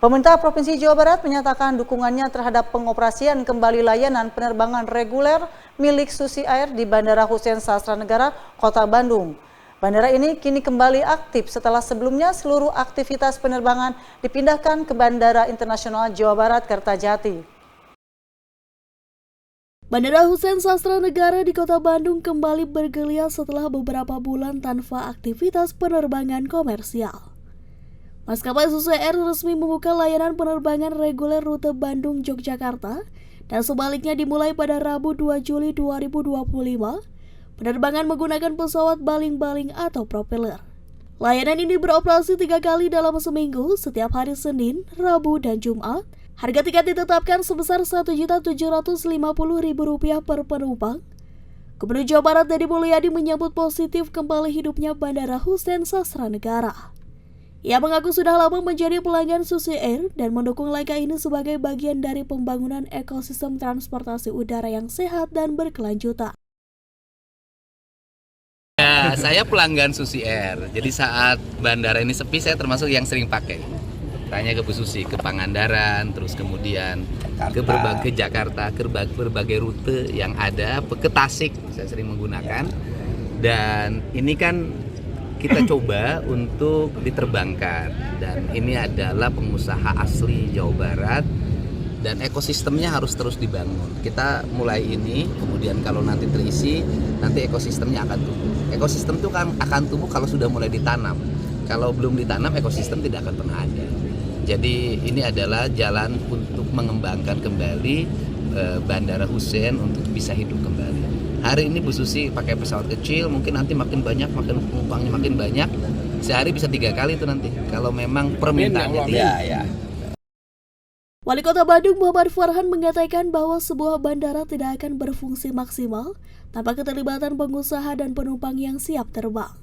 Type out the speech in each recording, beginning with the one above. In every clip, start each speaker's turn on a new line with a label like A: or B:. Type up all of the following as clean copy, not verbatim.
A: Pemerintah Provinsi Jawa Barat menyatakan dukungannya terhadap pengoperasian kembali layanan penerbangan reguler milik Susi Air di Bandara Hussein Sastranegara, Kota Bandung. Bandara ini kini kembali aktif setelah sebelumnya seluruh aktivitas penerbangan dipindahkan ke Bandara Internasional Jawa Barat Kertajati.
B: Bandara Hussein Sastranegara di Kota Bandung kembali bergeliat setelah beberapa bulan tanpa aktivitas penerbangan komersial. Maskapai Susi Air resmi membuka layanan penerbangan reguler rute Bandung-Yogyakarta dan sebaliknya dimulai pada Rabu 2 Juli 2025, penerbangan menggunakan pesawat baling-baling atau propeller. Layanan ini beroperasi 3 kali dalam seminggu, setiap hari Senin, Rabu, dan Jumat. Harga tiket ditetapkan sebesar Rp1.750.000 per penumpang. Gubernur Jawa Barat Deddy Mulyadi menyambut positif kembali hidupnya Bandara Hussein Sastranegara. Ia mengaku sudah lama menjadi pelanggan Susi Air dan mendukung langkah ini sebagai bagian dari pembangunan ekosistem transportasi udara yang sehat dan berkelanjutan.
C: Ya, saya pelanggan Susi Air, jadi saat bandara ini sepi saya termasuk yang sering pakai. Tanya ke Bu Susi, ke Pangandaran, terus kemudian ke Jakarta, ke berbagai rute yang ada, ke Tasik saya sering menggunakan. Dan ini kan kita coba untuk diterbangkan, dan ini adalah pengusaha asli Jawa Barat dan ekosistemnya harus terus dibangun. Kita mulai ini, kemudian kalau nanti terisi, nanti ekosistemnya akan tumbuh. Ekosistem itu kan akan tumbuh kalau sudah mulai ditanam. Kalau belum ditanam, ekosistem tidak akan pernah ada. Jadi ini adalah jalan untuk mengembangkan kembali Bandara Hussein untuk bisa hidup kembali. Hari ini Bu Susi pakai pesawat kecil, mungkin nanti makin banyak, makin penumpangnya makin banyak. Sehari bisa 3 kali itu nanti, kalau memang permintaannya tinggi. Ya.
B: Wali Kota Bandung Muhammad Farhan mengatakan bahwa sebuah bandara tidak akan berfungsi maksimal tanpa keterlibatan pengusaha dan penumpang yang siap terbang.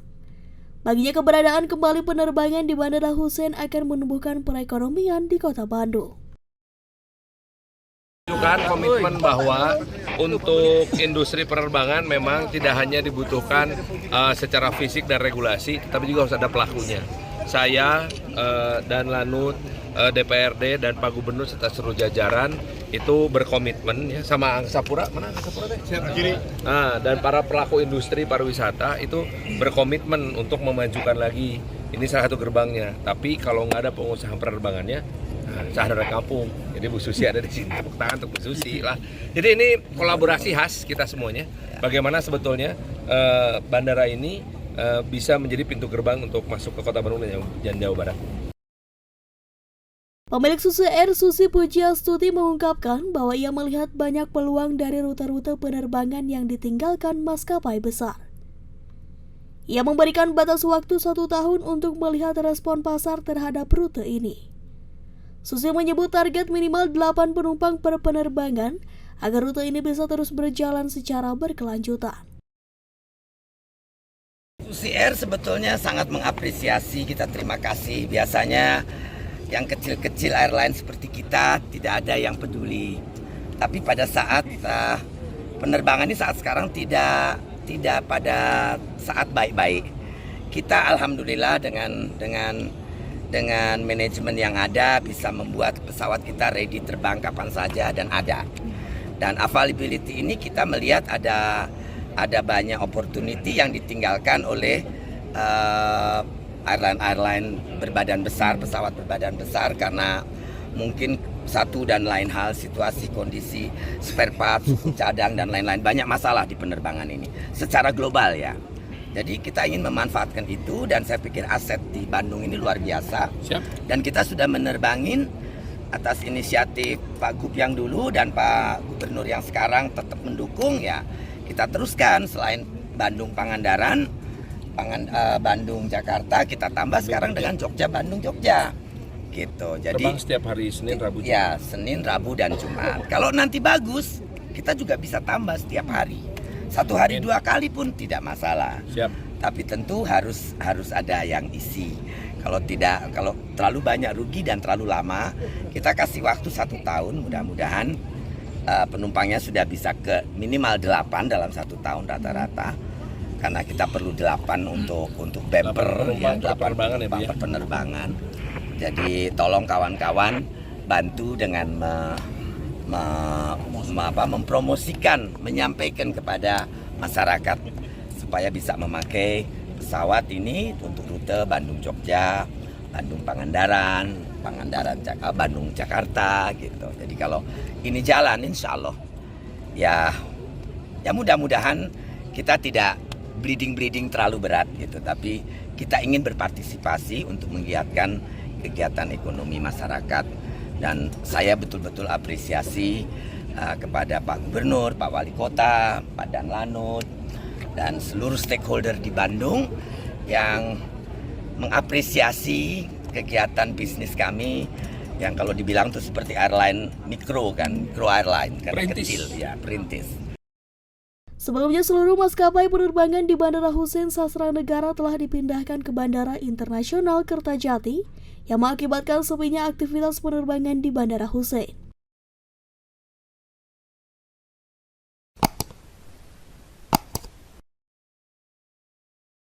B: Baginya keberadaan kembali penerbangan di Bandara Hussein akan menumbuhkan perekonomian di Kota Bandung.
D: Menunjukkan komitmen bahwa untuk industri penerbangan memang tidak hanya dibutuhkan secara fisik dan regulasi, tapi juga harus ada pelakunya. Saya dan Lanut, DPRD dan Pak Gubernur serta seluruh jajaran itu berkomitmen ya, sama Angkasa Pura, mana Angkasa Pura deh? Dan para pelaku industri pariwisata itu berkomitmen untuk memajukan lagi. Ini salah satu gerbangnya. Tapi kalau nggak ada pengusaha penerbangannya, saya dari kampung. Jadi Bu Susi ada di sini, tepuk tangan untuk Bu Susi lah. Jadi ini kolaborasi khas kita semuanya. Bagaimana sebetulnya bandara ini bisa menjadi pintu gerbang untuk masuk ke Kota Bandung dan Jawa Barat.
B: Pemilik Susi Air Susi Pujiastuti mengungkapkan bahwa ia melihat banyak peluang dari rute-rute penerbangan yang ditinggalkan maskapai besar. Ia memberikan batas waktu 1 tahun untuk melihat respon pasar terhadap rute ini. Susi menyebut target minimal 8 penumpang per penerbangan agar rute ini bisa terus berjalan secara berkelanjutan.
E: Susi Air sebetulnya sangat mengapresiasi, kita terima kasih. Biasanya yang kecil-kecil airline seperti kita tidak ada yang peduli. Tapi pada saat penerbangan ini saat sekarang tidak pada saat baik-baik. Kita alhamdulillah dengan manajemen yang ada bisa membuat pesawat kita ready terbang kapan saja dan ada. Dan availability ini kita melihat ada banyak opportunity yang ditinggalkan oleh airline berbadan besar, pesawat berbadan besar, karena mungkin satu dan lain hal, situasi, kondisi, spare part, suku cadang dan lain-lain, banyak masalah di penerbangan ini secara global ya. Jadi kita ingin memanfaatkan itu, dan saya pikir aset di Bandung ini luar biasa. Siap. Dan kita sudah menerbangin atas inisiatif Pak Gub yang dulu dan Pak Gubernur yang sekarang tetap mendukung ya. Kita teruskan selain Bandung Pangandaran, Bandung Jakarta, kita tambah sekarang dengan Jogja Bandung Jogja. Gitu. Jadi
D: terbang setiap hari Senin, Rabu, Jumat.
E: Ya, Senin, Rabu dan Jumat. Kalau nanti bagus, kita juga bisa tambah setiap hari. 1 hari 2 kali pun tidak masalah.
D: Siap.
E: Tapi tentu harus ada yang isi. Kalau terlalu banyak rugi dan terlalu lama, kita kasih waktu 1 tahun. Mudah-mudahan penumpangnya sudah bisa ke minimal 8 dalam 1 tahun rata-rata. Karena kita perlu 8 untuk bumper,
D: 8 penerbangan ya, Bu, ya?
E: penerbangan. Jadi tolong kawan-kawan bantu dengan mempromosikan, menyampaikan kepada masyarakat supaya bisa memakai pesawat ini untuk rute Bandung-Jogja, Bandung-Pangandaran, Bandung-Jakarta gitu. Jadi kalau ini jalan insya Allah ya mudah-mudahan kita tidak bleeding terlalu berat gitu, tapi kita ingin berpartisipasi untuk menggiatkan kegiatan ekonomi masyarakat. Dan saya betul-betul apresiasi kepada Pak Gubernur, Pak Wali Kota, Pak Danlanut, dan seluruh stakeholder di Bandung yang mengapresiasi kegiatan bisnis kami yang kalau dibilang tuh seperti airline mikro airline karena kecil ya, perintis.
B: Sebelumnya seluruh maskapai penerbangan di Bandara Husein Sastranegara telah dipindahkan ke Bandara Internasional Kertajati yang mengakibatkan sepinya aktivitas penerbangan di Bandara Husein.